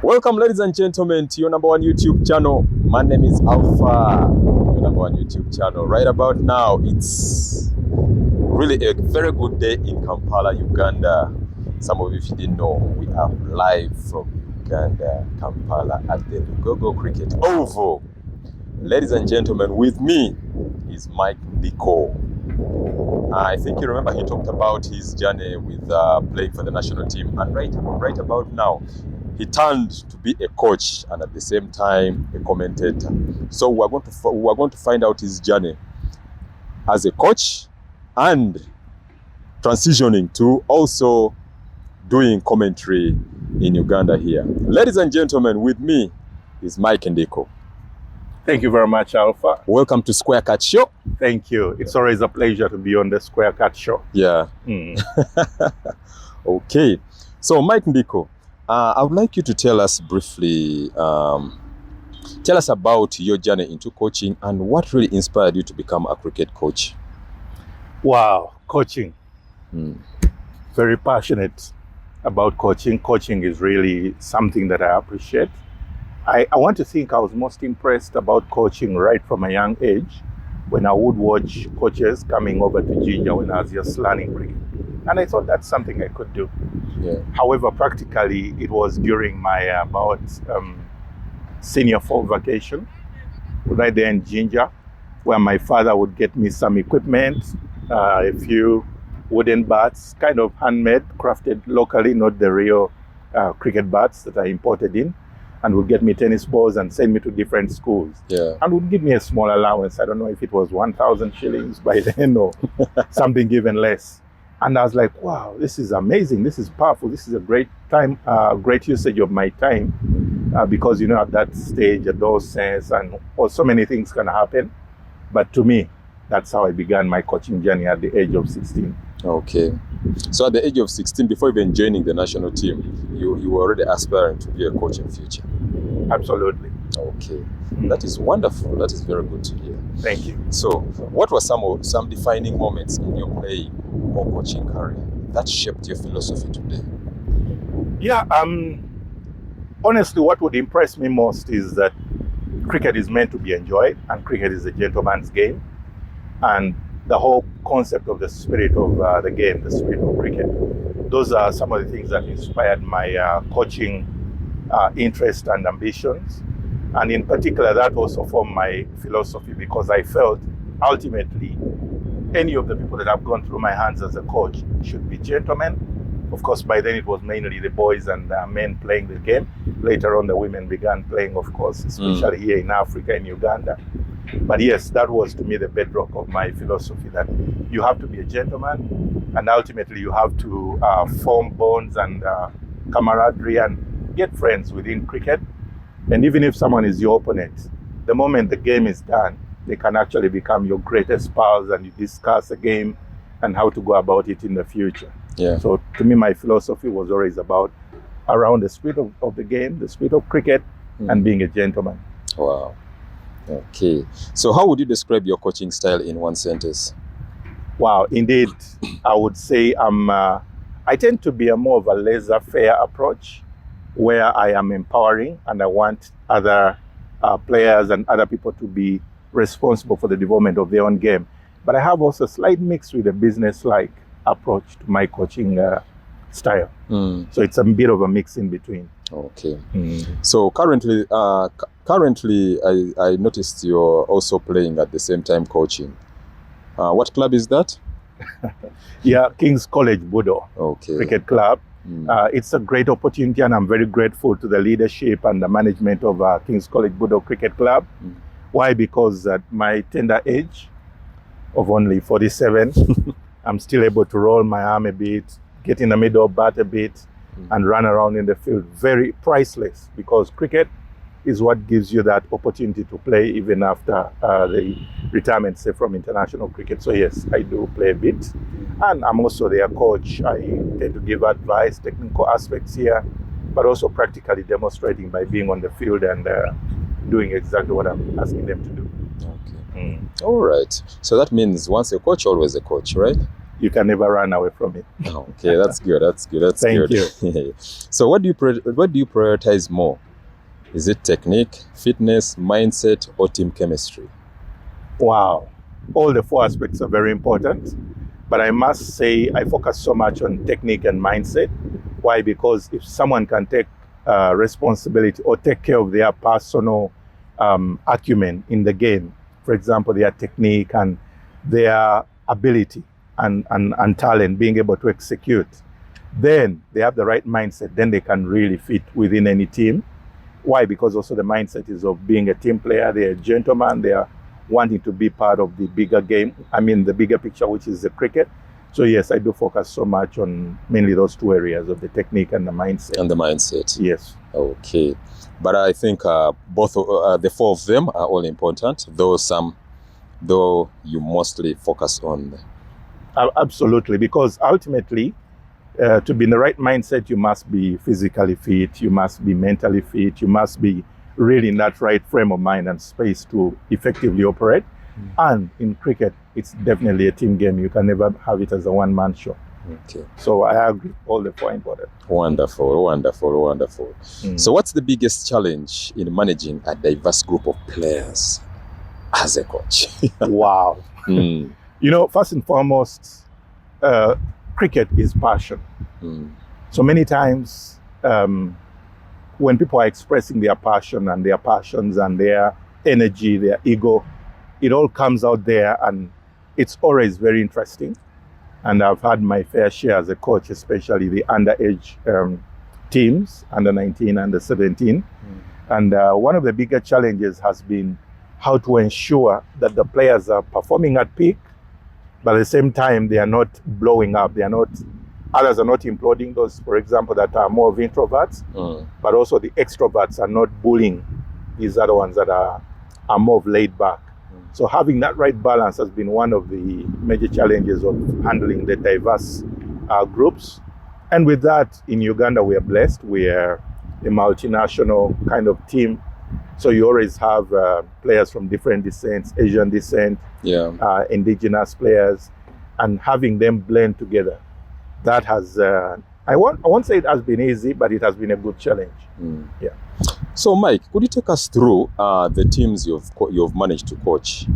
Welcome, ladies and gentlemen, to your number one YouTube channel. My name is Alpha, your number one YouTube channel. Right about now, it's really a very good day in Kampala, Uganda. Some of you, if you didn't know, we are live from Uganda, Kampala, at the Crciket Oval. Ladies and gentlemen, with me is Ndiko'S. I think you remember he talked about his journey with playing for the national team, and right about now, he turned to be a coach and at the same time a commentator. So we're going to find out his journey as a coach and transitioning to also doing commentary in Uganda here. Ladies and gentlemen, with me is Ndiko'S. Thank you very much, Alpha. Welcome to Crciket Show. Thank you. It's always a pleasure to be on the Crciket Show. Yeah. Okay. So Ndiko'S, I would like you to tell us briefly, tell us about your journey into coaching and what really inspired you to become a cricket coach. Wow, coaching. Very passionate about coaching. Coaching is really something that I appreciate. I want to think I was most impressed about coaching right from a young age when I would watch coaches coming over to Jinja when I was just learning cricket. And I thought that's something I could do. Yeah. However, practically, it was during my senior fall vacation, right there in Jinja, where my father would get me some equipment, a few wooden bats, kind of handmade, crafted locally, not the real cricket bats that I imported in, and would get me tennis balls and send me to different schools. Yeah. And would give me a small allowance. I don't know if it was 1,000 shillings by then or something even less. And I was like, wow, this is amazing. This is powerful. This is a great time, great usage of my time. Because, you know, at that stage, adolescence and so many things can happen. But to me, that's how I began my coaching journey at the age of 16. Okay. So at the age of 16, before even joining the national team, you were already aspiring to be a coach in future. Absolutely. Okay. That is wonderful. That is very good to hear. Thank you. So what were some defining moments in your playing or coaching career that shaped your philosophy today? Yeah, honestly, what would impress me most is that cricket is meant to be enjoyed, and cricket is a gentleman's game. And the whole concept of the spirit of the game, the spirit of cricket, those are some of the things that inspired my coaching interest and ambitions. And in particular, that also formed my philosophy, because I felt ultimately any of the people that have gone through my hands as a coach should be gentlemen. Of course, by then it was mainly the boys and men playing the game. Later on, the women began playing, of course, especially here in Africa, in Uganda. But yes, that was to me the bedrock of my philosophy, that you have to be a gentleman, and ultimately you have to form bonds and camaraderie and get friends within cricket. And even if someone is your opponent, the moment the game is done, they can actually become your greatest pals, and you discuss the game and how to go about it in the future. Yeah. So to me, my philosophy was always around the spirit of the game, the spirit of cricket, and being a gentleman. Wow. Okay. So how would you describe your coaching style in one sentence? Wow, indeed, I would say I tend to be more of a laissez-faire approach, where I am empowering and I want other players and other people to be responsible for the development of their own game. But I have also a slight mix with a business-like approach to my coaching style. So it's a bit of a mix in between. Okay. So currently, I noticed you're also playing at the same time coaching. What club is that? Yeah, King's College Budo Cricket Club. It's a great opportunity, and I'm very grateful to the leadership and the management of King's College Budo Cricket Club. Why? Because at my tender age of only 47, I'm still able to roll my arm a bit, get in the middle, bat a bit, and run around in the field. Very priceless, because cricket is what gives you that opportunity to play even after the retirement, say, from international cricket. So yes, I do play a bit. And I'm also their coach. I tend to give advice, technical aspects here, but also practically demonstrating by being on the field and doing exactly what I'm asking them to do. Okay. All right. So that means once a coach, always a coach, right? you can never run away from it. Okay, that's good. That's good. That's Thank good. So, what do you prioritize more? Is it technique, fitness, mindset, or team chemistry? Wow. All the four aspects are very important, but I must say I focus so much on technique and mindset. Why? Because if someone can take responsibility or take care of their personal acumen in the game, for example, their technique and their ability and talent, being able to execute, then they have the right mindset, then they can really fit within any team. Why? Because also the mindset is of being a team player. They're a gentleman. They are wanting to be part of the bigger game. I mean, the bigger picture, which is the cricket. So yes, I do focus so much on mainly those two areas of the technique and the mindset. And the mindset. Yes. Okay. But I think both the four of them are all important, though you mostly focus on. Absolutely, because ultimately, to be in the right mindset, you must be physically fit, you must be mentally fit, you must be really in that right frame of mind and space to effectively operate. And in cricket, it's definitely a team game. You can never have it as a one-man show. Okay. So I agree, all the four important. Wonderful, wonderful, wonderful. So what's the biggest challenge in managing a diverse group of players as a coach? Wow. You know, first and foremost, cricket is passion. So many times when people are expressing their passion and their passions and their energy, their ego, it all comes out there, and it's always very interesting. And I've had my fair share as a coach, especially the underage teams, under 19, under 17. And one of the bigger challenges has been how to ensure that the players are performing at peak, but at the same time, they are not blowing up. Others are not imploding. Those, for example, that are more of introverts, but also the extroverts are not bullying these other ones that are more of laid back. So having that right balance has been one of the major challenges of handling the diverse groups. And with that, in Uganda, we are blessed. We are a multinational kind of team. So you always have players from different descents, Asian descent, indigenous players, and having them blend together. That has, I won't say it has been easy, but it has been a good challenge. Yeah. So, Mike, could you take us through the teams you've managed to coach?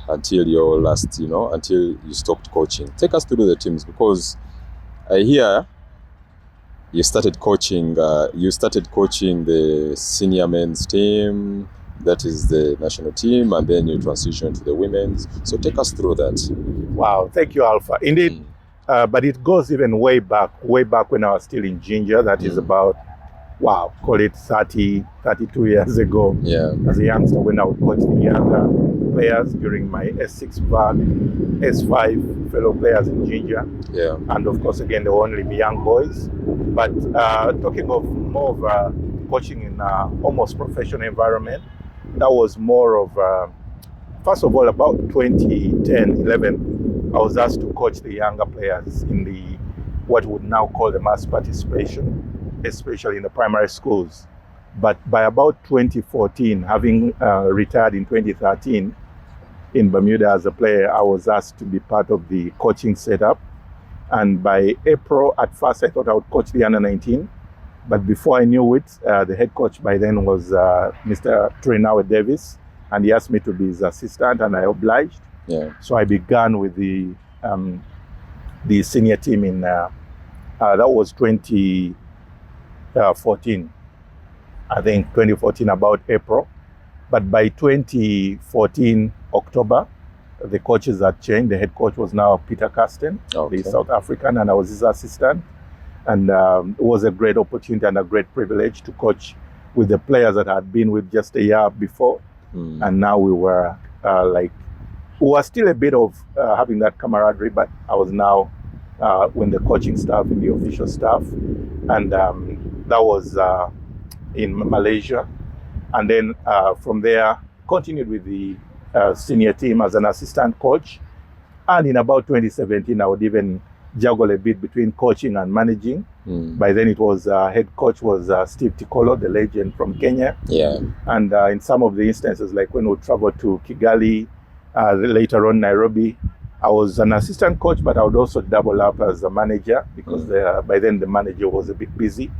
Until your last, until you stopped coaching. Take us through the teams, because I hear you started coaching. You started coaching the senior men's team, that is the national team, and then you transitioned to the women's. So take us through that. Wow, thank you, Alpha. Indeed, but it goes even way back when I was still in Ginger. That is about, call it 32 years ago. As a youngster, when I would coach the younger players during my S6 VAC, S5 fellow players in Ginger. And of course, again, they were only young boys. But talking of more of coaching in almost professional environment, that was more of, first of all, about 2010, 11, I was asked to coach the younger players in the what we would now call the mass participation, especially in the primary schools. But by about 2014, having retired in 2013 in Bermuda as a player, I was asked to be part of the coaching setup. And by April, at first, I thought I would coach the under 19. But before I knew it, the head coach by then was Mr. Trinawe Davis, and he asked me to be his assistant, and I obliged. So I began with the senior team in that was 2014. I think 2014, about April. But by 2014 October, the coaches had changed. The head coach was now Peter Carsten, the South African, and I was his assistant. And it was a great opportunity and a great privilege to coach with the players that I had been with just a year before. And now we were we were still a bit of having that camaraderie, but I was now in the coaching staff, in the official staff. And that was in Malaysia. And then from there, continued with the senior team as an assistant coach. And in about 2017, I would even juggle a bit between coaching and managing. By then it was head coach was Steve Tikolo, the legend from Kenya. And in some of the instances, like when we traveled to Kigali, later on Nairobi, I was an assistant coach, but I would also double up as a manager because by then the manager was a bit busy.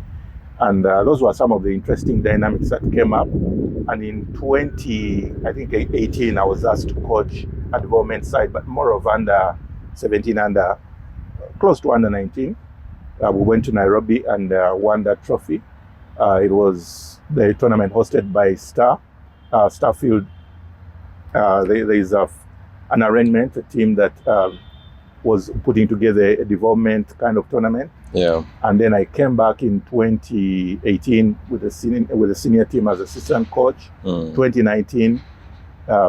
And those were some of the interesting dynamics that came up. And in 2018, I was asked to coach a development side, but more of under 17, close to under 19. We went to Nairobi and won that trophy. It was the tournament hosted by Starfield. There is an arrangement, a team that was putting together a development kind of tournament. Yeah. And then I came back in 2018 with the senior team as assistant coach. 2019,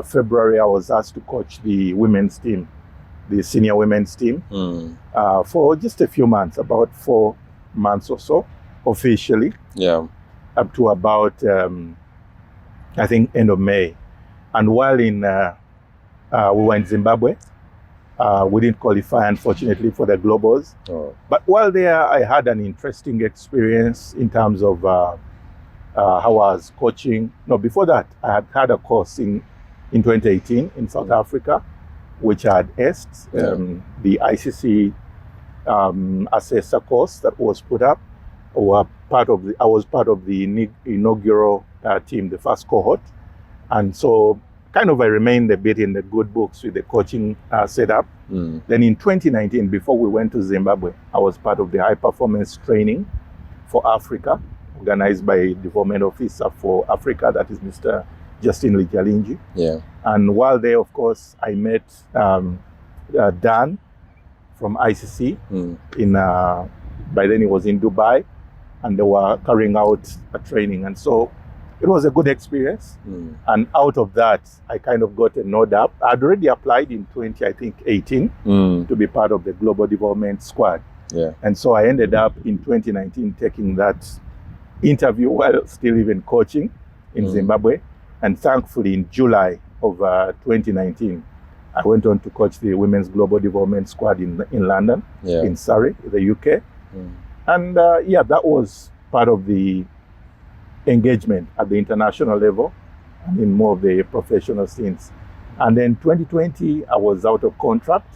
February, I was asked to coach the women's team, the senior women's team, for just a few months, about 4 months or so, officially. Yeah. Up to about, I think, end of May. And while we were in Zimbabwe, we didn't qualify, unfortunately, for the Globals. But while there, I had an interesting experience in terms of how I was coaching. No, before that, I had a course in 2018 in South Africa, which I had aced, the ICC assessor course that was put up. I was part of the inaugural team, the first cohort. And so kind of I remained a bit in the good books with the coaching setup. Then in 2019, before we went to Zimbabwe, I was part of the high performance training for Africa, organized by Development Officer for Africa, that is Mr. Justin Lijalinji. Yeah. And while there, of course, I met Dan from ICC. By then he was in Dubai, and they were carrying out a training. And so it was a good experience. And out of that, I kind of got a nod up. I'd already applied in 2018 to be part of the Global Development Squad. Yeah. And so I ended up in 2019 taking that interview while still even coaching in Zimbabwe. And thankfully, in July of 2019, I went on to coach the Women's Global Development Squad in London, in Surrey, the UK. And that was part of the engagement at the international level and in more of the professional scenes. And then 2020, I was out of contract,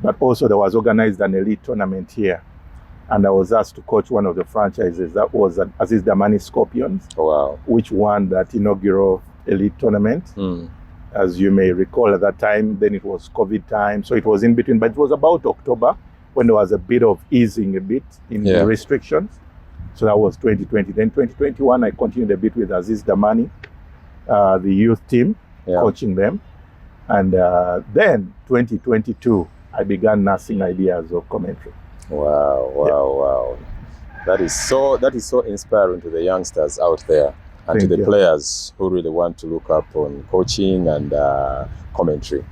but also there was organized an elite tournament here. And I was asked to coach one of the franchises, that was Aziz Damani Scorpions, which won that inaugural elite tournament. As you may recall at that time, then it was COVID time, so it was in between, but it was about October when there was a bit of easing a bit in the restrictions. So that was 2020. Then 2021, I continued a bit with Aziz Damani, the youth team, coaching them. And then 2022, I began nursing ideas of commentary. Wow. That is so inspiring to the youngsters out there and to the players who really want to look up on coaching and commentary.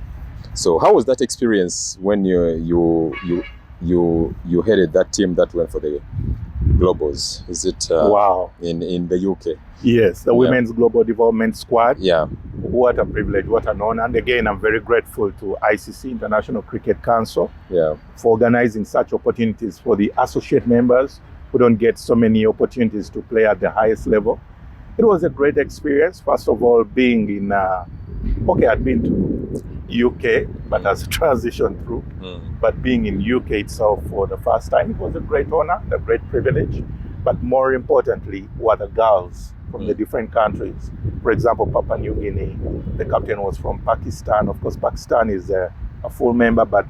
So how was that experience when you headed that team that went for the Globals? Is it in the UK? Yes, the Women's Global Development Squad. Yeah. What a privilege, what an honor. And again, I'm very grateful to ICC, International Cricket Council, for organizing such opportunities for the associate members who don't get so many opportunities to play at the highest level. It was a great experience. First of all, being in, I'd been to UK, but as a transition through, but being in UK itself for the first time, it was a great honor, a great privilege. But more importantly, were the girls from the different countries. For example, Papua New Guinea, the captain was from Pakistan. Of course, Pakistan is a full member, but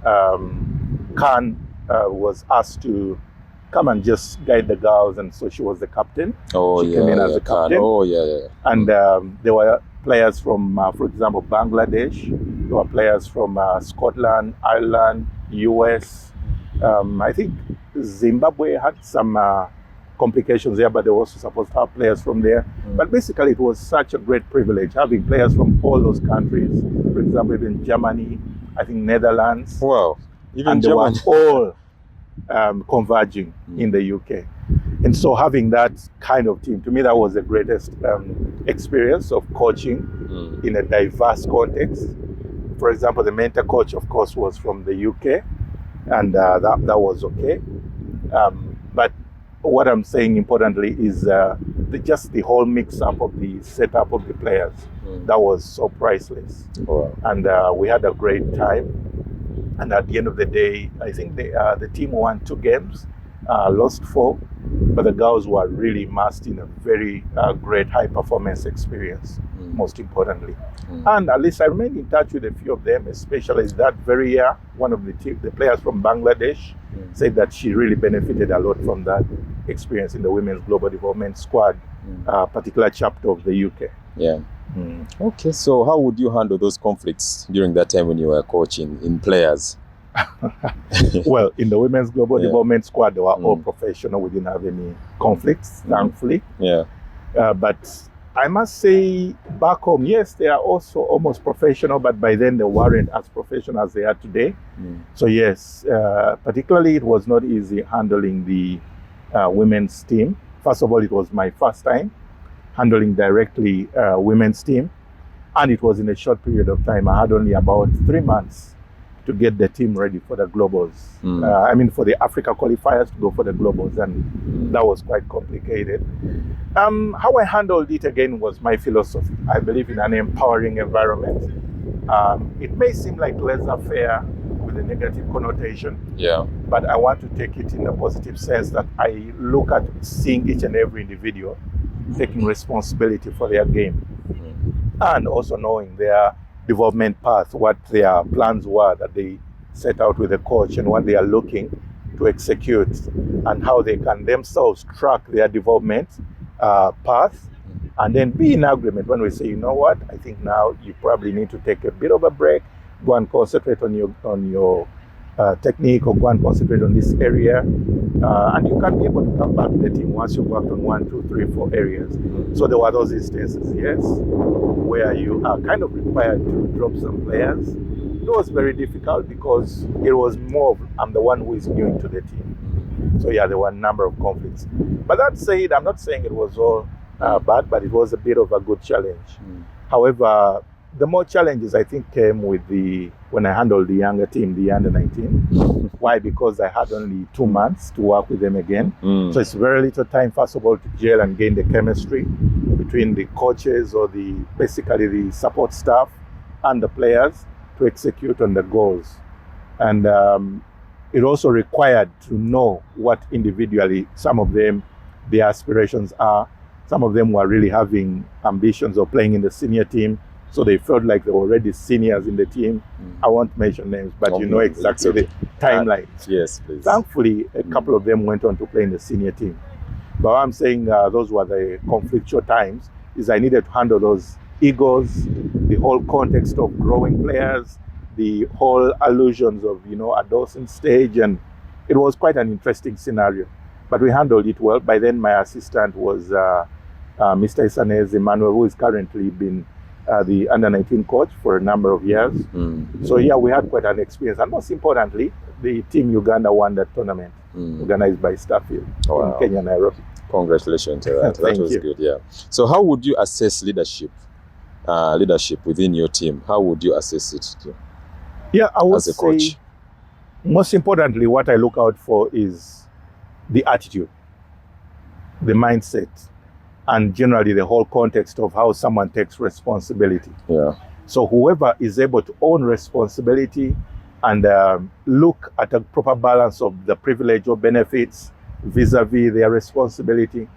Khan was asked to come and just guide the girls, and so she was the captain. She came in as the captain. And there were players from, for example, Bangladesh. There were players from Scotland, Ireland, US. I think Zimbabwe had some complications there, but they were also supposed to have players from there. But basically, it was such a great privilege having players from all those countries. For example, even Germany, I think Netherlands. Wow, even Germany. They were all converging in the UK. And so having that kind of team, to me, that was the greatest experience of coaching in a diverse context. For example, the mentor coach, of course, was from the UK, and that was okay. But what I'm saying importantly is just the whole mix-up of the setup of the players. That was so priceless. And we had a great time. And at the end of the day, I think the team won 2 games, lost 4, but the girls were really immersed in a very great high performance experience, most importantly. And at least I remained in touch with a few of them, especially that very year. One of the players from Bangladesh said that she really benefited a lot from that experience in the Women's Global Development Squad, particular chapter of the UK. Yeah. Okay, so how would you handle those conflicts during that time when you were coaching in players? Well, in the Women's Global Development Squad, they were all professional. We didn't have any conflicts, thankfully. Yeah. But I must say, back home, yes, they are also almost professional, but by then they weren't as professional as they are today. So yes, particularly it was not easy handling the women's team. First of all, it was my first time handling directly women's team, and it was in a short period of time. I had only about 3 months to get the team ready for the globals. I mean, for the Africa qualifiers to go for the globals, and that was quite complicated. How I handled it again was my philosophy. I believe in an empowering environment. It may seem like laissez-faire with a negative connotation, but I want to take it in a positive sense, that I look at seeing each and every individual taking responsibility for their game, and also knowing their development path, what their plans were that they set out with the coach, and what they are looking to execute, and how they can themselves track their development path, and then be in agreement when we say, you know what, I think now you probably need to take a bit of a break, go and concentrate on your technique, or go and concentrate on this area, and you can be able to come back to the team once you've worked on 1, 2, 3, 4 areas. So there were those instances, yes, where you are kind of required to drop some players. It was very difficult because it was more of, I'm the one who is new into the team. So yeah, there were a number of conflicts. But that said, I'm not saying it was all bad, but it was a bit of a good challenge. However, the more challenges I think came with when I handled the younger team, the under 19. Why? Because I had only 2 months to work with them again. So it's very little time, first of all, to gel and gain the chemistry between the coaches, or basically the support staff and the players, to execute on the goals. And it also required to know what individually some of them, their aspirations are. Some of them were really having ambitions of playing in the senior team, so they felt like they were already seniors in the team. I won't mention names, but you know exactly the timeline. Yes, please. Thankfully, a couple of them went on to play in the senior team. But what I'm saying, those were the conflictual times, is I needed to handle those egos, the whole context of growing players, the whole allusions of, adolescent stage, and it was quite an interesting scenario. But we handled it well. By then, my assistant was Mr. Isanez Emmanuel, who is currently been the under-19 coach for a number of years. So yeah, we had quite an experience. And most importantly, the Team Uganda won that tournament, organized by Starfield in Kenya, Nairobi. Congratulations to that. That was good, yeah. So how would you assess leadership within your team? How would you assess it Yeah, I would as a coach? say, most importantly, what I look out for is the attitude, the mindset, and generally the whole context of how someone takes responsibility. Yeah. So whoever is able to own responsibility and look at a proper balance of the privilege or benefits vis-a-vis their responsibility,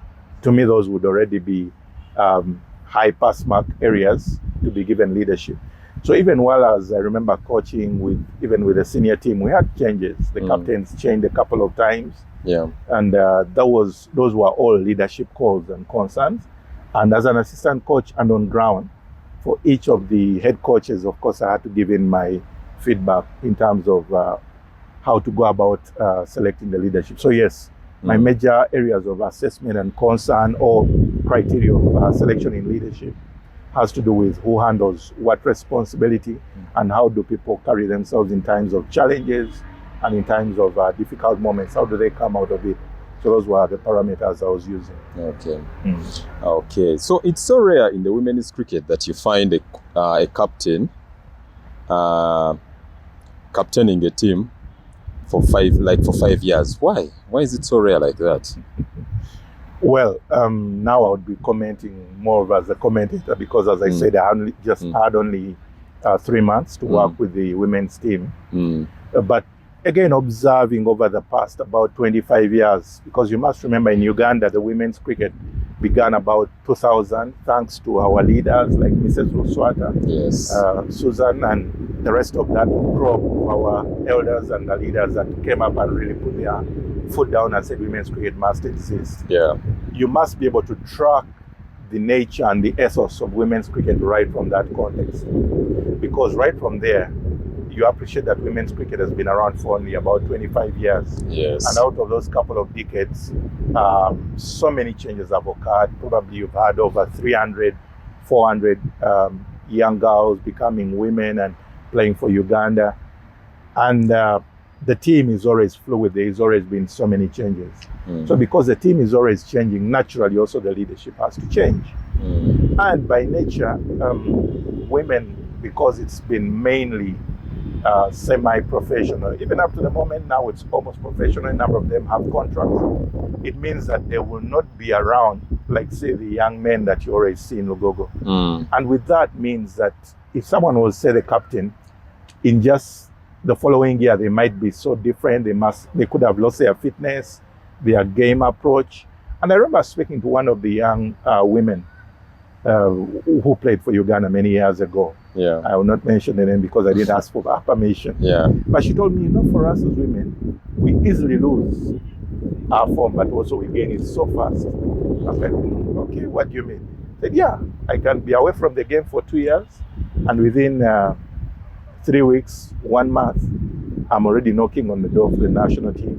to me those would already be high pass mark areas to be given leadership. So even while I remember coaching even with the senior team, we had changes. The captains changed a couple of times. Yeah. And those were all leadership calls and concerns. And as an assistant coach and on ground, for each of the head coaches, of course, I had to give in my feedback in terms of how to go about selecting the leadership. So yes, my major areas of assessment and concern or criteria of selection in leadership has to do with who handles what responsibility and how do people carry themselves in times of challenges and in times of difficult moments. How do they come out of it? So those were the parameters I was using. Okay. Okay. So it's so rare in the women's cricket that you find a captain captaining a team for 5 years. Why? Why is it so rare like that? Well, now I would be commenting more as a commentator because, as I said, I had only 3 months to work with the women's team. Mm. But again, observing over the past about 25 years, because you must remember in Uganda, the women's cricket began about 2000, thanks to our leaders like Mrs. Ruswata, Yes. Susan, and the rest of that crop of our elders and the leaders that came up and really put their foot down and said women's cricket must exist. Yeah. You must be able to track the nature and the ethos of women's cricket right from that context. Because right from there, you appreciate that women's cricket has been around for only about 25 years. Yes. And out of those couple of decades, so many changes have occurred. Probably you've had over 300, 400 young girls becoming women and playing for Uganda. And the team is always fluid. There's always been so many changes. Mm. So because the team is always changing, naturally also the leadership has to change. Mm. And by nature, women, because it's been mainly semi-professional, even up to the moment now it's almost professional, a number of them have contracts. It means that they will not be around, like say the young men that you always see in Lugogo. Mm. And with that means that if someone was, say, the captain, in just the following year, they might be so different. They could have lost their fitness, their game approach. And I remember speaking to one of the young women who played for Uganda many years ago. Yeah. I will not mention the name because I didn't ask for her permission. Yeah. But she told me, for us as women, we easily lose our form, but also we gain it so fast. I was like, okay, what do you mean? I said, yeah, I can be away from the game for 2 years, and within 3 weeks, 1 month, I'm already knocking on the door of the national team.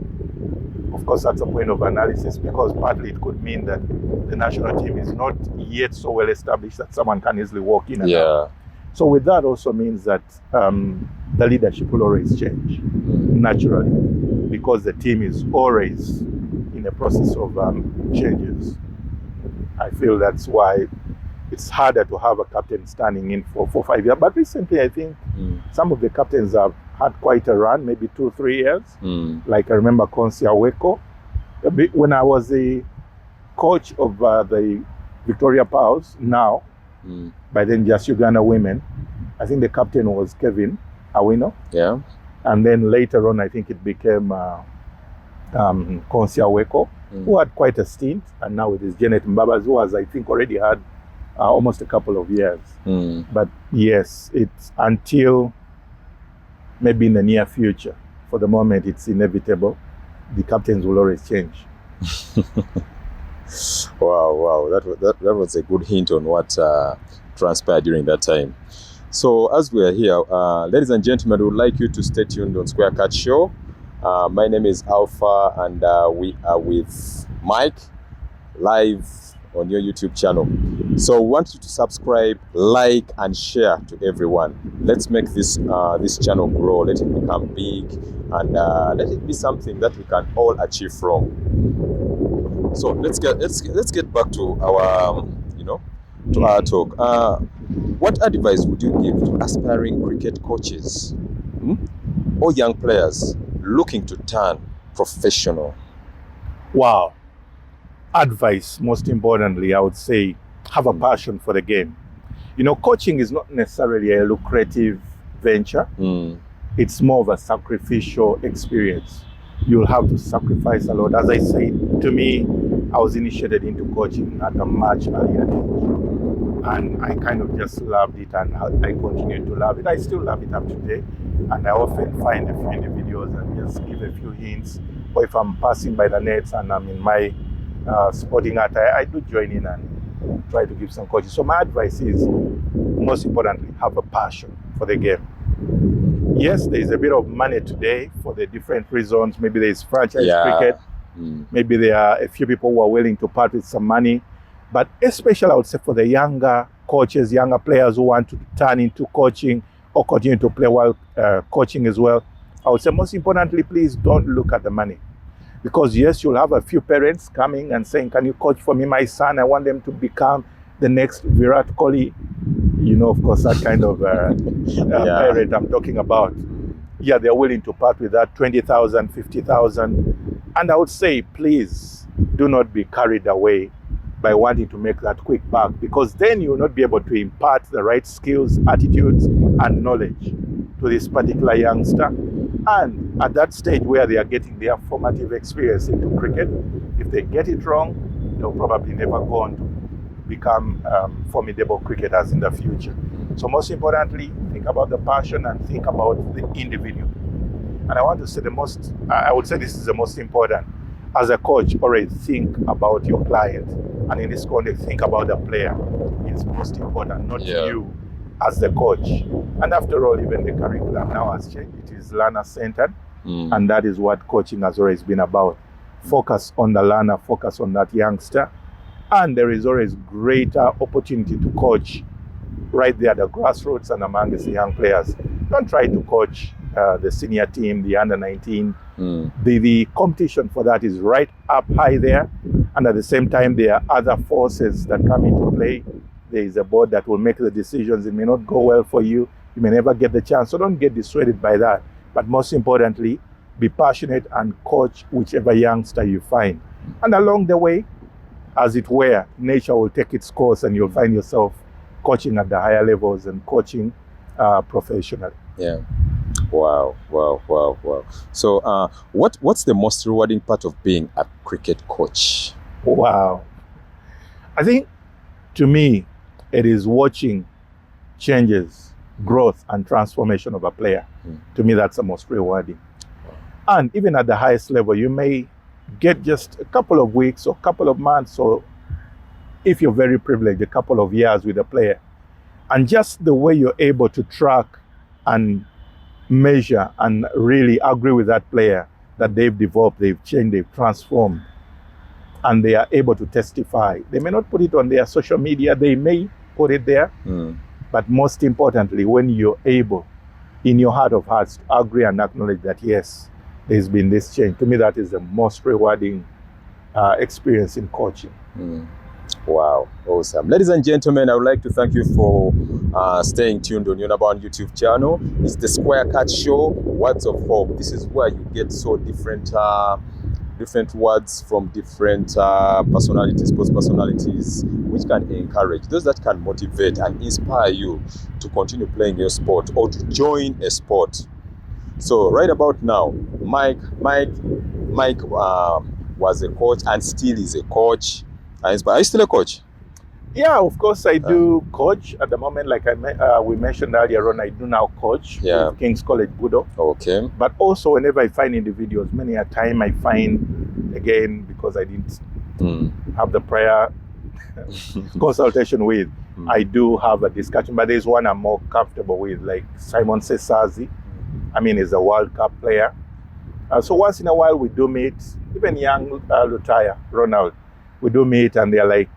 Of course, that's a point of analysis, because partly it could mean that the national team is not yet so well established that someone can easily walk in and out. So with that also means that the leadership will always change naturally, because the team is always in a process of changes. I feel that's why it's harder to have a captain standing in for 5 years. But recently, I think some of the captains have had quite a run, maybe 2-3 years. Like I remember Konsi Aweko. When I was the coach of the Victoria Powers, now, by then just Uganda women, I think the captain was Kevin Awino. Yeah. And then later on, I think it became Konsi Aweko, who had quite a stint. And now it is Janet Mbabas, who has, I think, already had almost a couple of years. But yes, it's until maybe in the near future. For the moment, it's inevitable. The captains will always change. Wow. That was a good hint on what transpired during that time. So as we are here, ladies and gentlemen, we would like you to stay tuned on Square Cut Show. My name is Alpha, and we are with Mike live on your YouTube channel. So we want you to subscribe, like, and share to everyone. Let's make this this channel grow. Let it become big, and let it be something that we can all achieve from. So let's get back to our to our talk. What advice would you give to aspiring cricket coaches or young players looking to turn professional? Wow. Advice, most importantly, I would say, have a passion for the game. Coaching is not necessarily a lucrative venture. It's more of a sacrificial experience. You'll have to sacrifice a lot. As I said, to me, I was initiated into coaching at a much earlier age. And I kind of just loved it, and I continue to love it. I still love it up to today. And I often find a few individuals and just give a few hints. Or if I'm passing by the nets and I'm in my sporting art, I do join in and try to give some coaching. So my advice is, most importantly, have a passion for the game. Yes, there is a bit of money today for the different reasons. Maybe there is franchise cricket. Maybe there are a few people who are willing to part with some money. But especially, I would say, for the younger coaches, younger players who want to turn into coaching or continue to play while coaching as well, I would say, most importantly, please don't look at the money. Because yes, you'll have a few parents coming and saying, can you coach for me, my son? I want them to become the next Virat Kohli. Of course, that kind of parent I'm talking about. Yeah, they're willing to part with that 20,000, 50,000. And I would say, please do not be carried away by wanting to make that quick buck, because then you will not be able to impart the right skills, attitudes, and knowledge to this particular youngster. And at that stage where they are getting their formative experience into cricket, if they get it wrong, they'll probably never go on to become formidable cricketers in the future. So most importantly, think about the passion and think about the individual. And I want to say I would say this is the most important. As a coach, always think about your client. And in this context, think about the player. It's most important, not you as the coach. And after all, even the curriculum now has changed. It is learner-centered. And that is what coaching has always been about. Focus on the learner, focus on that youngster. And there is always greater opportunity to coach right there at the grassroots and among the young players. Don't try to coach the senior team, the under-19. The competition for that is right up high there. And at the same time, there are other forces that come into play. There is a board that will make the decisions. It may not go well for you. You may never get the chance. So don't get dissuaded by that. But most importantly, be passionate and coach whichever youngster you find. And along the way, as it were, nature will take its course and you'll find yourself coaching at the higher levels and coaching professionally. Yeah. Wow. So what's the most rewarding part of being a cricket coach? Wow. I think, to me, it is watching changes, growth, and transformation of a player. To me, that's the most rewarding. And even at the highest level, you may get just a couple of weeks or a couple of months, or if you're very privileged, a couple of years with a player. And just the way you're able to track and measure and really agree with that player that they've developed, they've changed, they've transformed, and they are able to testify. They may not put it on their social media, they may put it there, but most importantly, when you're able, in your heart of hearts, to agree and acknowledge that, yes, there's been this change. To me, that is the most rewarding experience in coaching. Wow, awesome. Ladies and gentlemen, I would like to thank you for staying tuned on your number one YouTube channel. It's the Square Cut Show, Words of Hope. This is where you get so different words from different personalities, sports personalities, which can encourage, those that can motivate and inspire you to continue playing your sport or to join a sport. So right about now, Mike was a coach and still is a coach. Are you still a coach? Yeah, of course I do coach at the moment. Like we mentioned earlier on, I do now coach with King's College Budo. Okay. But also whenever I find individuals, many a time I find, again, because I didn't have the prior consultation with, I do have a discussion. But there's one I'm more comfortable with, like Simon Sesazi. I mean, he's a World Cup player. So once in a while we do meet, even young Lutaya, Ronald, we do meet and they're like,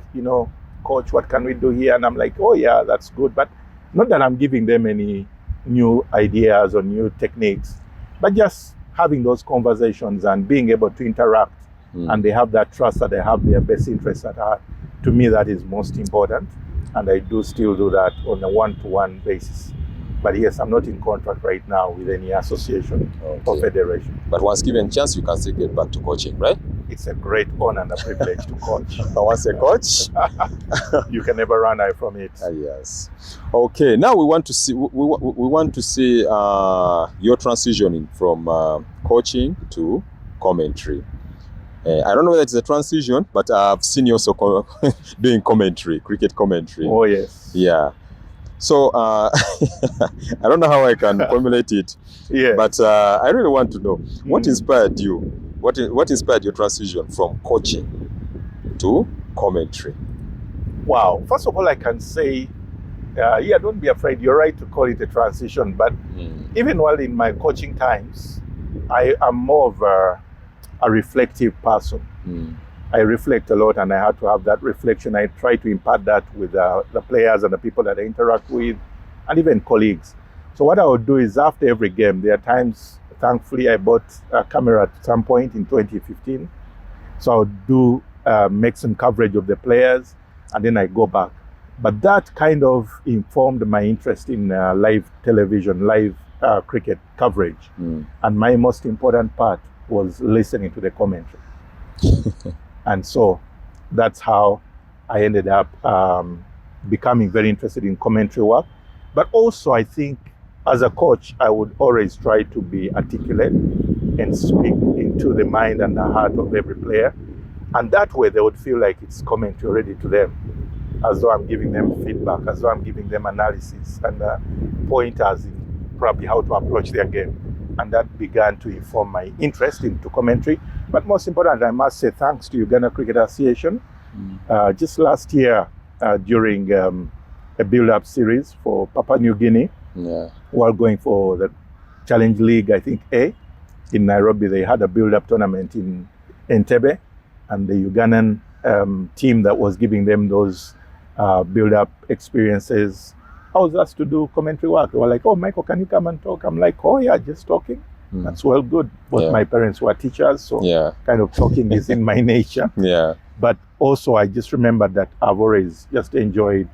coach, what can we do here? And I'm like, oh yeah, that's good. But not that I'm giving them any new ideas or new techniques, but just having those conversations and being able to interact. And they have that trust that they have their best interests at heart. To me, that is most important. And I do still do that on a one-to-one basis. But yes, I'm not in contract right now with any association or federation. But once given chance, you can still get back to coaching, right? It's a great honor and a privilege to coach. Once a coach, you can never run away from it. Yes. Okay. Now we want to see your transitioning from coaching to commentary. I don't know whether it's a transition, but I've seen you also doing commentary, cricket commentary. Oh yes. Yeah. So I don't know how I can formulate it. Yeah. But I really want to know what inspired you. What inspired your transition from coaching to commentary? Wow. First of all, I can say, don't be afraid. You're right to call it a transition. But even while in my coaching times, I am more of a reflective person. I reflect a lot and I had to have that reflection. I try to impart that with the players and the people that I interact with and even colleagues. So what I would do is after every game, there are times, thankfully, I bought a camera at some point in 2015. So I would do make some coverage of the players and then I go back. But that kind of informed my interest in live television, live cricket coverage. And my most important part was listening to the commentary. And so that's how I ended up becoming very interested in commentary work. But also, I think as a coach, I would always try to be articulate and speak into the mind and the heart of every player. And that way they would feel like it's commentary already to them, as though I'm giving them feedback, as though I'm giving them analysis and pointers in probably how to approach their game. And that began to inform my interest into commentary. But most importantly, I must say thanks to Uganda Cricket Association. Just last year, during a build-up series for Papua New Guinea, while going for the Challenge League, I think A, in Nairobi, they had a build-up tournament in Entebbe, and the Ugandan team that was giving them those build-up experiences, I was asked to do commentary work. They were like, "Oh, Michael, can you come and talk?" I'm like, "Oh yeah, just talking. That's well good." Both my parents were teachers, so kind of talking is in my nature. But also, I just remembered that I've always just enjoyed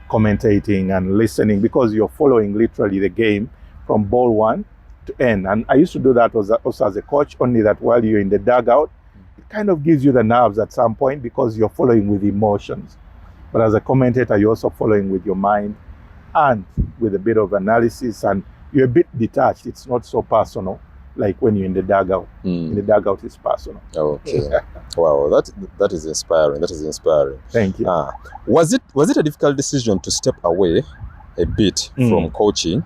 commentating and listening, because you're following literally the game from ball one to end. And I used to do that also as a coach, only that while you're in the dugout, it kind of gives you the nerves at some point because you're following with emotions. But as a commentator, you're also following with your mind and with a bit of analysis, and you're a bit detached. It's not so personal like when you're in the dugout. In the dugout, it's personal. Okay. Wow, that is inspiring. That is inspiring. Thank you. Was it a difficult decision to step away a bit from coaching,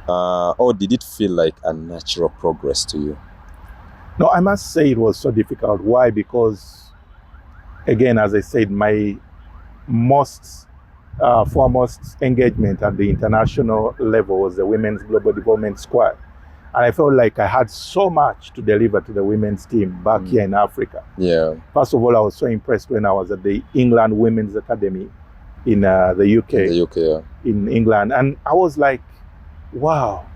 or did it feel like a natural progress to you? No, I must say it was so difficult. Why? Because, again, as I said, my most foremost engagement at the international level was the Women's Global Development Squad. And I felt like I had so much to deliver to the women's team back here in Africa. First of all, I was so impressed when I was at the England Women's Academy in the UK. In England. And I was like, wow,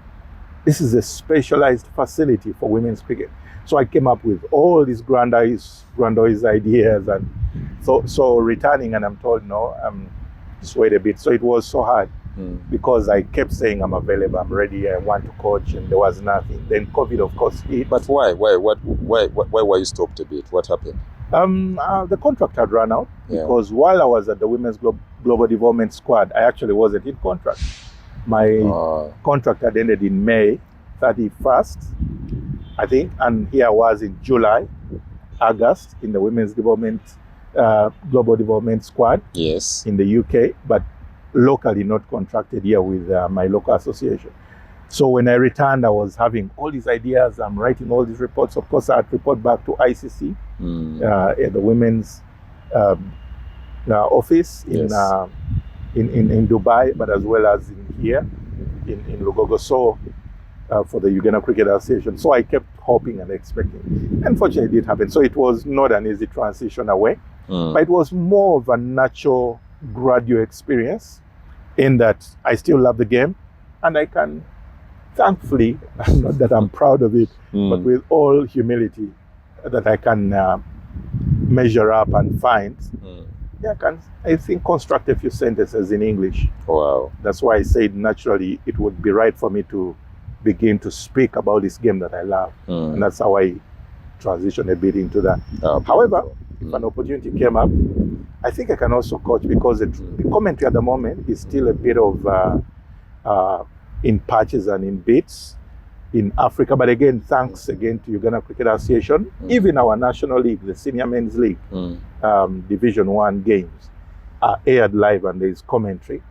this is a specialized facility for women's cricket. So I came up with all these grandiose ideas. And so returning, and I'm told, no, just wait a bit. So it was so hard. Because I kept saying I'm available, I'm ready, I want to coach, and there was nothing. Then COVID, of course, hit. But why were you stopped a bit? What happened? The contract had run out because while I was at the Women's Global Development Squad, I actually wasn't in contract. My contract had ended in May 31st, I think, and here I was in July, August in the Women's Global Development Squad in the UK, but locally not contracted here with my local association. So when I returned, I was having all these ideas. I'm writing all these reports. Of course, I had to report back to ICC at the women's office in Dubai, but as well as here in Lugogo. So for the Uganda Cricket Association. So I kept hoping and expecting. Unfortunately, it did happen. So it was not an easy transition away, but it was more of a natural, gradual experience in that I still love the game, and I can, thankfully, not that I'm proud of it, but with all humility, that I can measure up and find. I think, construct a few sentences in English. Wow. That's why I said naturally it would be right for me to begin to speak about this game that I love. And that's how I transitioned a bit into that. However, if an opportunity came up, I think I can also coach, because the commentary at the moment is still a bit of in patches and in bits in Africa. But again, thanks again to Uganda Cricket Association, even our national league, the Senior Men's League, Division 1 games are aired live, and there is commentary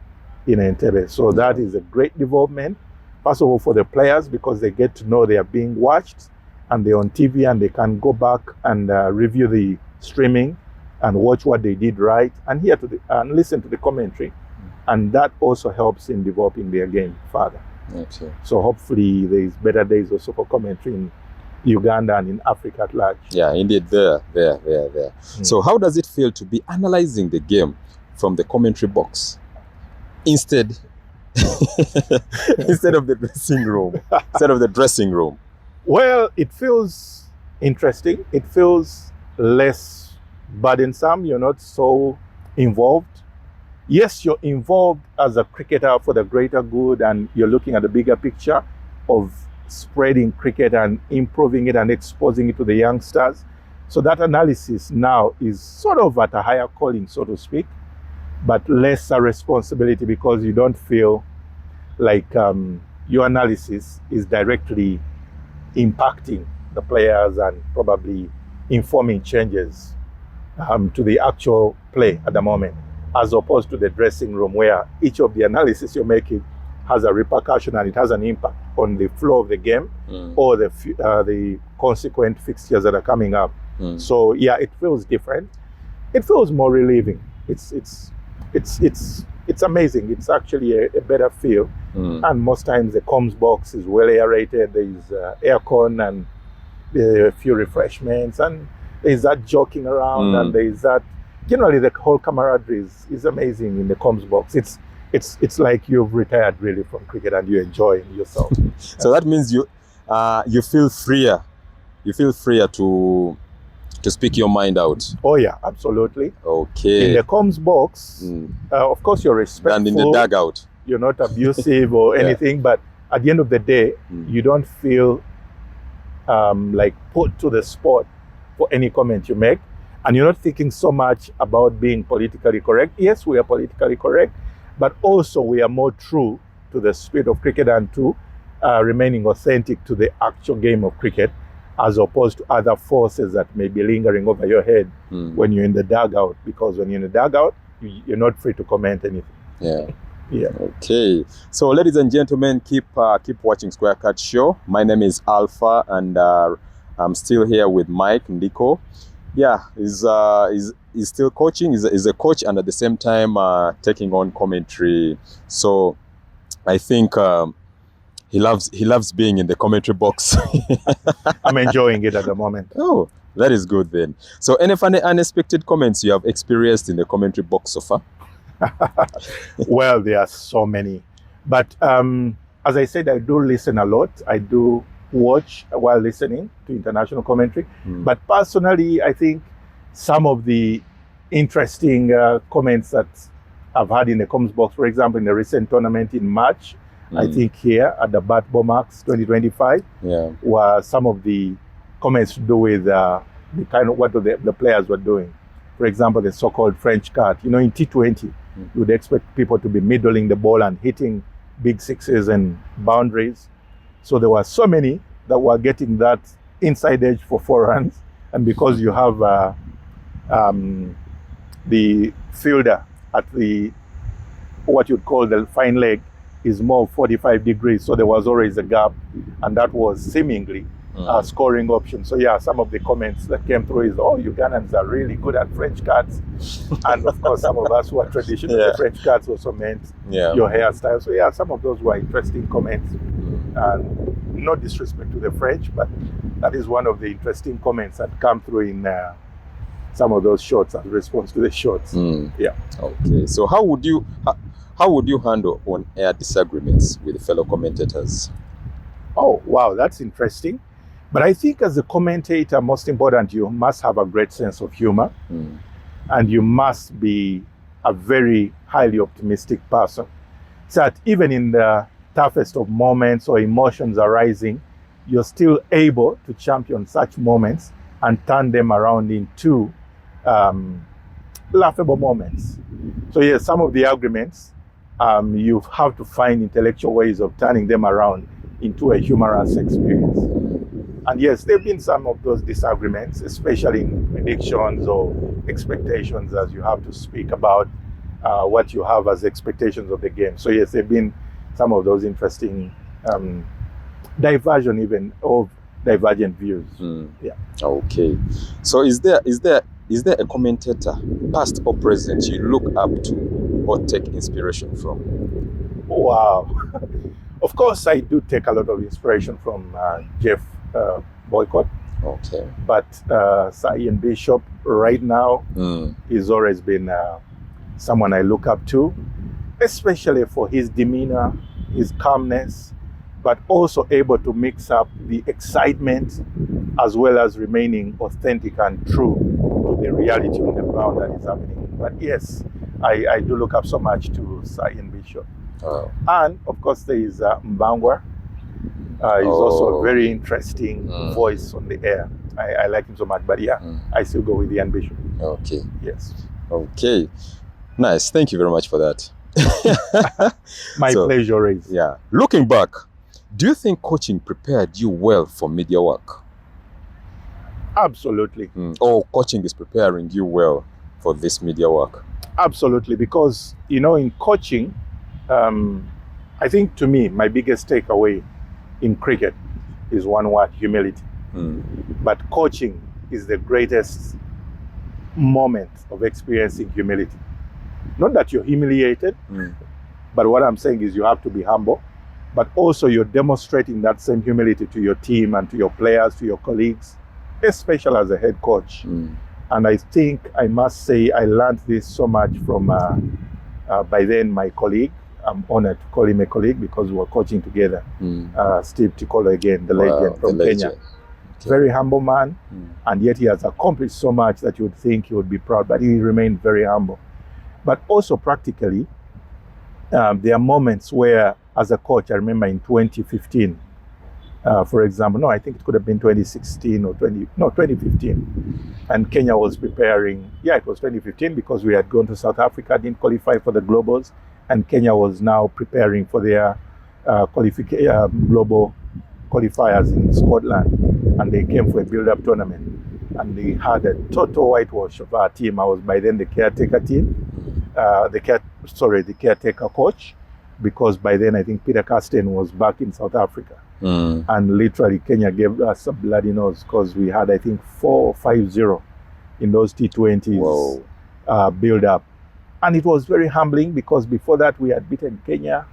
in Entebbe. So that is a great development. First of all, for the players, because they get to know they are being watched and they're on TV, and they can go back and review the streaming and watch what they did right, and and listen to the commentary. And that also helps in developing their game further. Okay. So hopefully there's better days also for commentary in Uganda and in Africa at large. Yeah, indeed, there. So how does it feel to be analyzing the game from the commentary box instead of the dressing room? Well, it feels interesting. It feels less burdensome. You're not so involved. Yes, you're involved as a cricketer for the greater good, and you're looking at the bigger picture of spreading cricket and improving it and exposing it to the youngsters. So that analysis now is sort of at a higher calling, so to speak, but lesser responsibility because you don't feel like your analysis is directly impacting the players and probably informing changes to the actual play at the moment, as opposed to the dressing room where each of the analysis you're making has a repercussion and it has an impact on the flow of the game or the consequent fixtures that are coming up. So yeah, it feels different. It feels more relieving. It's amazing. It's actually a better feel. And most times the comms box is well aerated. There's aircon and there are a few refreshments, and there's that joking around, and there's that. Generally, the whole camaraderie is amazing in the comms box. It's like you've retired really from cricket and you're enjoying yourself. So that means you feel freer. You feel freer to speak your mind out. Oh yeah, absolutely. Okay. In the comms box, of course you're respectful. And in the dugout, you're not abusive or anything. But at the end of the day, you don't feel like put to the spot for any comment you make, and you're not thinking so much about being politically correct. Yes, we are politically correct, but also we are more true to the spirit of cricket and to remaining authentic to the actual game of cricket, as opposed to other forces that may be lingering over your head when you're in the dugout. Because when you're in the dugout, you're not free to comment anything. Yeah. Okay. So, ladies and gentlemen, keep watching Square Cut Show. My name is Alpha, and I'm still here with Mike Ndiko. Yeah, he's still coaching. He's a coach, and at the same time taking on commentary. So, I think he loves being in the commentary box. I'm enjoying it at the moment. Oh, that is good then. So, any funny, unexpected comments you have experienced in the commentary box so far? Well, there are so many, but as I said, I do listen a lot. I do watch while listening to international commentary. But personally, I think some of the interesting comments that I've had in the comms box, for example, in the recent tournament in March, I think here at the Bat Bomax 2025, were some of the comments to do with the kind of what the players were doing. For example, the so-called French cut. You know, in T20, you would expect people to be middling the ball and hitting big sixes and boundaries. So there were so many that were getting that inside edge for 4 runs. And because you have the fielder at what you'd call the fine leg is more 45 degrees. So there was always a gap, and that was seemingly a scoring option. So yeah, some of the comments that came through is, oh, Ugandans are really good at French cuts. And of course, some of us who are traditional, the French cuts also meant your hairstyle. So yeah, some of those were interesting comments. And no disrespect to the French, but that is one of the interesting comments that come through in some of those shots as response to the shots. Yeah. Okay. So how would you handle on-air disagreements with fellow commentators? Oh, wow, that's interesting. But I think as a commentator, most important, you must have a great sense of humor, and you must be a very highly optimistic person, so that even in the toughest of moments or emotions arising, you're still able to champion such moments and turn them around into laughable moments. So yes, some of the arguments, you have to find intellectual ways of turning them around into a humorous experience. And yes, there have been some of those disagreements, especially in predictions or expectations, as you have to speak about what you have as expectations of the game. So yes, there have been some of those interesting diversion even of divergent views. Yeah. Okay. So is there a commentator, past or present, you look up to or take inspiration from? Wow. Of course, I do take a lot of inspiration from Jeff Boycott. Okay. But Sir Ian Bishop right now he's always been someone I look up to, especially for his demeanor, his calmness, but also able to mix up the excitement as well as remaining authentic and true to the reality on the ground that is happening. But yes, I do look up so much to Sir Ian Bishop. And of course there is Mbangwa. He's also a very interesting voice on the air. I like him so much. But yeah, I still go with Ian Bishop. Okay. Yes. Okay. Nice. Thank you very much for that. My pleasure is. Yeah. Looking back, do you think coaching prepared you well for media work? Absolutely. Or coaching is preparing you well for this media work? Absolutely, because in coaching, I think to me my biggest takeaway in cricket is one word: humility. But coaching is the greatest moment of experiencing humility. Not that you're humiliated, but what I'm saying is you have to be humble, but also you're demonstrating that same humility to your team and to your players, to your colleagues, especially as a head coach. And I think I must say I learned this so much from, by then, my colleague. I'm honored to call him a colleague because we were coaching together. Steve Tikolo again, the legend from Kenya. Okay. Very humble man, and yet he has accomplished so much that you would think he would be proud, but he remained very humble. But also practically, there are moments where, as a coach, I remember in 2015, for example, I think it could have been 2016 or 2015. And Kenya was preparing, it was 2015 because we had gone to South Africa, didn't qualify for the Globals, and Kenya was now preparing for their global qualifiers in Scotland. And they came for a build-up tournament. And they had a total whitewash of our team. I was by then the caretaker team, the caretaker coach, because by then I think Peter Carsten was back in South Africa. And literally Kenya gave us a bloody nose because we had, I think, 4-5-0 in those T20s build-up. And it was very humbling because before that we had beaten Kenya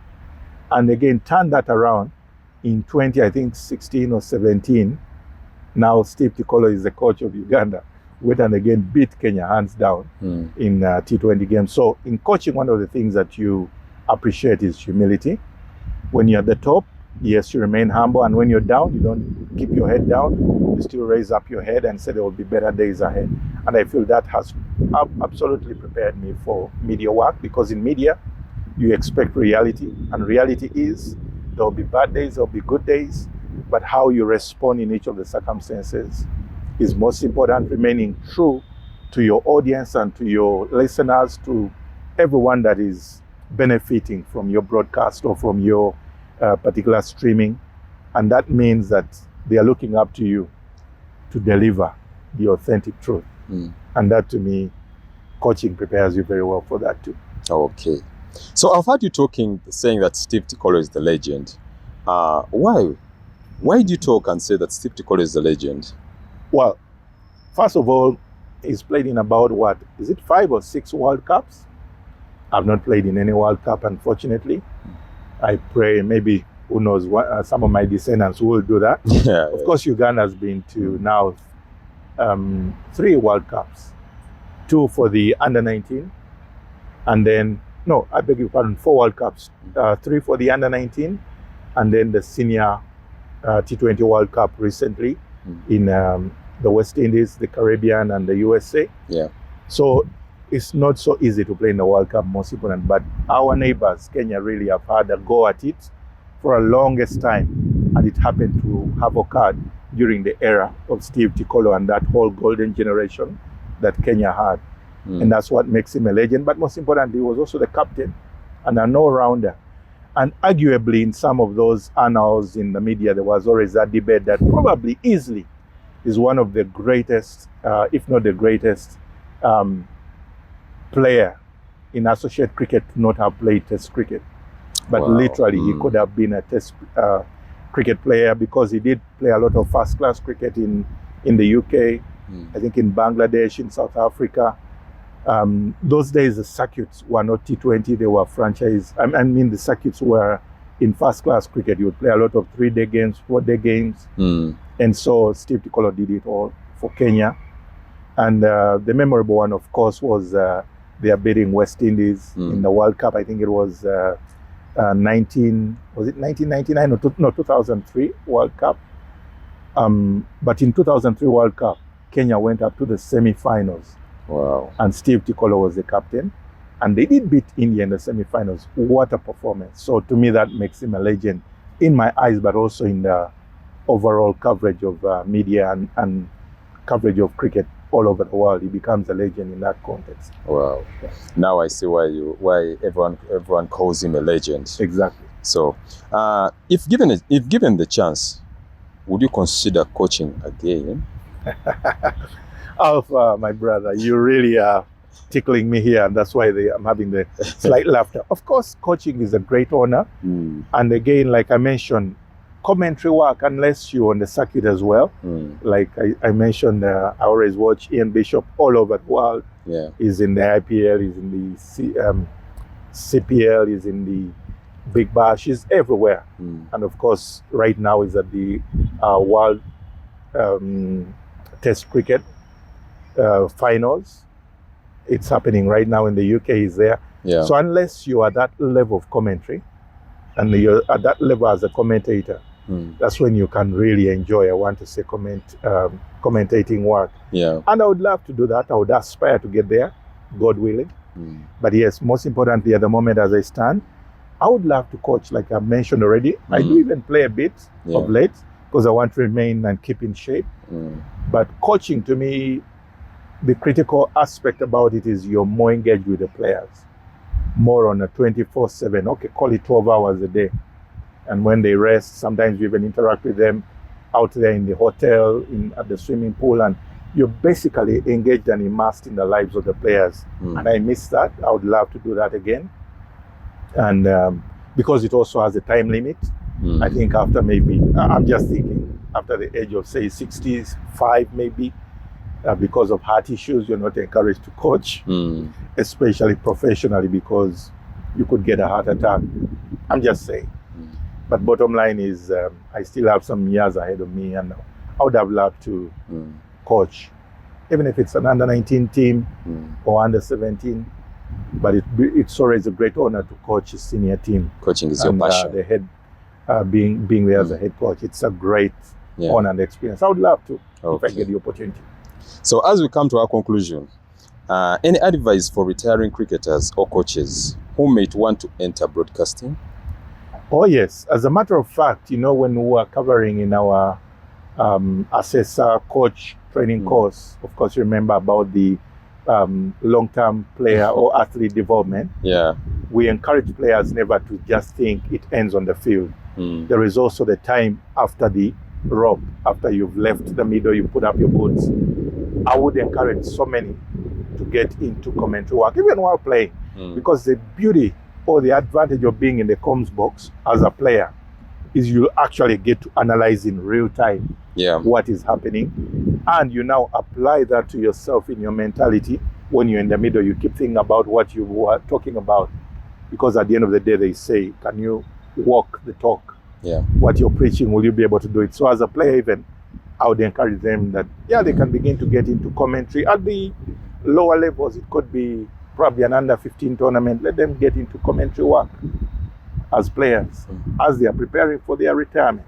and again turned that around in 2016 or 17. Now Steve Tikolo is the coach of Uganda. Went and again beat Kenya hands down in T20 games. So in coaching, one of the things that you appreciate is humility. When you're at the top, yes, you remain humble. And when you're down, you don't keep your head down. You still raise up your head and say there will be better days ahead. And I feel that has absolutely prepared me for media work, because in media, you expect reality. And reality is there will be bad days, there will be good days. But how you respond in each of the circumstances is most important, remaining true to your audience and to your listeners, to everyone that is benefiting from your broadcast or from your particular streaming. And that means that they are looking up to you to deliver the authentic truth. And that, to me, coaching prepares you very well for that too. Okay. So I've heard you saying that Steve Tikolo is the legend. Why? Why do you talk and say that Steve Tikolo is the legend? Well, first of all, he's played in about 5 or 6 World Cups? I've not played in any World Cup, unfortunately. I pray maybe, who knows, some of my descendants will do that. Of course, Uganda has been to now 3 World Cups. 2 for the under-19, and then, 4 World Cups. 3 for the under-19, and then the senior T20 World Cup recently in the West Indies, the Caribbean, and the USA. So it's not so easy to play in the World Cup, most important. But our neighbors, Kenya, really have had a go at it for a longest time. And it happened to have occurred during the era of Steve Tikolo and that whole golden generation that Kenya had. And that's what makes him a legend. But most importantly, he was also the captain and an all-rounder. And arguably, in some of those annals in the media, there was always that debate that probably easily is one of the greatest, if not the greatest, player in associate cricket to not have played Test cricket. But literally, he could have been a Test cricket player, because he did play a lot of first-class cricket in the UK, I think in Bangladesh, in South Africa. Those days, the circuits were not T20, they were franchise. I mean, the circuits were in first-class cricket. You would play a lot of 3-day games, 4-day games. And so Steve Tikolo did it all for Kenya. And the memorable one, of course, was their beating West Indies in the World Cup. I think it was 1999 or 2003 World Cup. But in 2003 World Cup, Kenya went up to the semi-finals. And Steve Tikolo was the captain. And they did beat India in the semi-finals. What a performance. So to me, that makes him a legend in my eyes, but also in the overall coverage of media and coverage of cricket all over the world. He becomes a legend in that context. Wow. Now I see why everyone calls him a legend. Exactly. So, if given the chance, would you consider coaching again? Alpha, my brother, you really are tickling me here, and that's why I'm having the slight laughter. Of course, coaching is a great honor. And again, like I mentioned, commentary work, unless you're on the circuit as well. Like I mentioned, I always watch Ian Bishop all over the world. Yeah. He's in the IPL, he's in the CPL, he's in the Big Bash, he's everywhere. And of course, right now he's at the World Test Cricket finals. It's happening right now in the UK, he's there. Yeah. So unless you are at that level of commentary, and you're at that level as a commentator, that's when you can really enjoy, I want to say, commentating work. Yeah. And I would love to do that. I would aspire to get there, God willing. But yes, most importantly, at the moment as I stand, I would love to coach, like I mentioned already. I do even play a bit of late because I want to remain and keep in shape. But coaching, to me, the critical aspect about it is you're more engaged with the players, more on a 24/7, okay, call it 12 hours a day. And when they rest, sometimes you even interact with them out there in the hotel, at the swimming pool, and you're basically engaged and immersed in the lives of the players. And I miss that. I would love to do that again. And because it also has a time limit, I think after maybe, I'm just thinking, after the age of say 65 maybe, because of heart issues, you're not encouraged to coach, especially professionally, because you could get a heart attack. I'm just saying. But bottom line is, I still have some years ahead of me, and I would have loved to coach, even if it's an under-19 team or under-17. But it's always a great honor to coach a senior team. Coaching is your passion. The head, being there as a head coach, it's a great honor and experience. I would love to, if I get the opportunity. So as we come to our conclusion, any advice for retiring cricketers or coaches who might want to enter broadcasting? Oh yes, as a matter of fact, when we were covering in our assessor coach training course, of course, you remember about the long-term player or athlete development. Yeah. We encourage players never to just think it ends on the field. There is also the time after the rope, after you've left the middle, you put up your boots. I would encourage so many to get into commentary work, even while playing, because the beauty or the advantage of being in the comms box as a player is you actually get to analyze in real time what is happening, and you now apply that to yourself in your mentality. When you're in the middle, you keep thinking about what you were talking about, because at the end of the day, they say, can you walk the talk? What you're preaching, will you be able to do it? So as a player, even I would encourage them that they can begin to get into commentary at the lower levels. It could be probably an under-15 tournament. Let them get into commentary work as players as they are preparing for their retirement.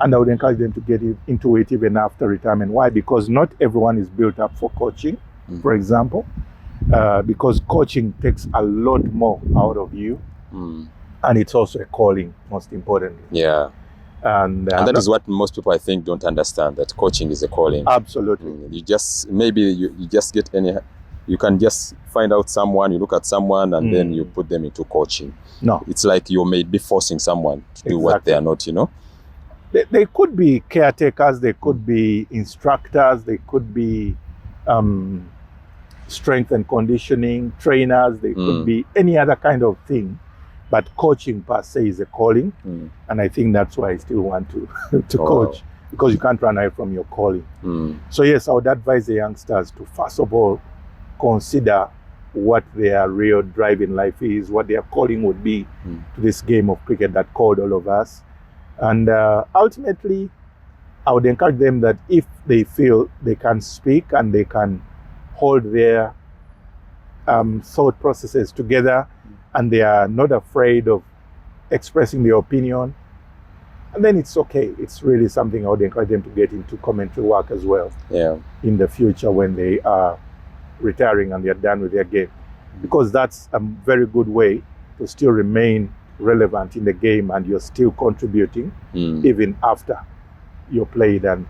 And I would encourage them to get into it even after retirement. Why? Because not everyone is built up for coaching, for example, because coaching takes a lot more out of you. And it's also a calling, most importantly. Yeah. And that is what most people, I think, don't understand, that coaching is a calling. Absolutely. You just, maybe you just get you can just find out someone, you look at someone, and then you put them into coaching. No. It's like you may be forcing someone to do what they are not, They could be caretakers, they could be instructors, they could be strength and conditioning trainers, they could be any other kind of thing. But coaching per se is a calling, and I think that's why I still want to coach, because you can't run away from your calling. So yes, I would advise the youngsters to first of all consider what their real drive in life is, what their calling would be to this game of cricket that called all of us. And ultimately, I would encourage them that if they feel they can speak and they can hold their thought processes together, and they are not afraid of expressing their opinion, and then it's okay. It's really something I would encourage them to get into commentary work as well in the future when they are retiring and they're done with their game, because that's a very good way to still remain relevant in the game, and you're still contributing even after you played and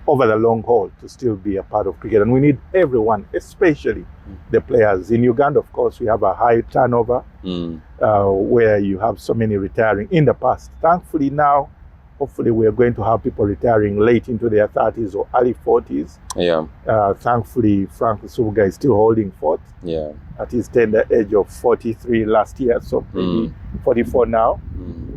over the long haul to still be a part of cricket. And we need everyone, especially the players. In Uganda, of course, we have a high turnover where you have so many retiring in the past. Thankfully now, hopefully we are going to have people retiring late into their 30s or early 40s. Yeah. Thankfully, Frank Subuga is still holding forth at his tender age of 43 last year, so maybe 44 now.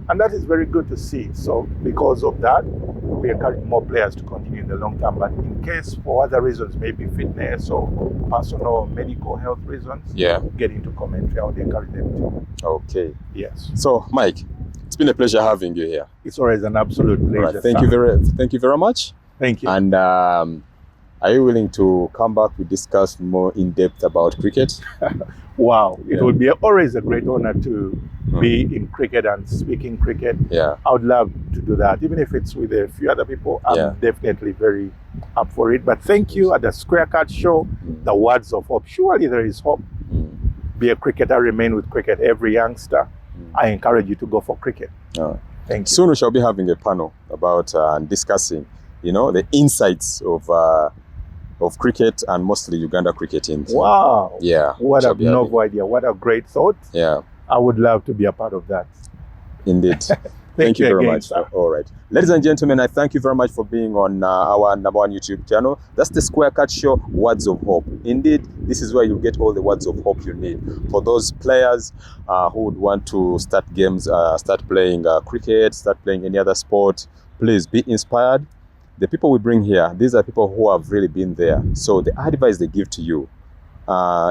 And that is very good to see. So because of that, we encourage more players to continue in the long term. But in case for other reasons, maybe fitness or personal or medical health reasons, get into commentary, I would encourage them to. Okay. Yes. So, Mike, it's been a pleasure having you here. It's always an absolute pleasure. All right. Thank you very much. Thank you. And are you willing to come back to discuss more in depth about cricket? Wow, it would be always a great honor to be in cricket and speaking cricket. Yeah. I would love to do that, even if it's with a few other people. I'm definitely very up for it. But thank you. At the Crciket show, the words of hope. Surely there is hope. Be a cricketer, remain with cricket. Every youngster, I encourage you to go for cricket. Thank you. Soon we shall be having a panel about discussing, the insights of cricket and mostly Uganda cricketing. Wow. Yeah. What a novel idea. What a great thought. Yeah. I would love to be a part of that. Indeed. Thank you very much. Sir. All right. Ladies and gentlemen, I thank you very much for being on our #1 YouTube channel. That's the Crciket show, Words of Hope. Indeed, this is where you get all the words of hope you need. For those players who would want to start games, start playing cricket, start playing any other sport, please be inspired. The people we bring here, these are people who have really been there. So the advice they give to you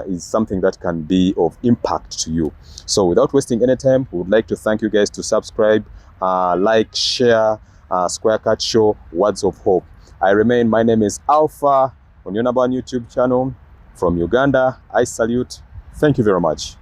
is something that can be of impact to you. So without wasting any time, we would like to thank you guys to subscribe, like, share Crciket show, Words of Hope. My name is Alpha on your #1 YouTube channel from Uganda. I salute. Thank you very much.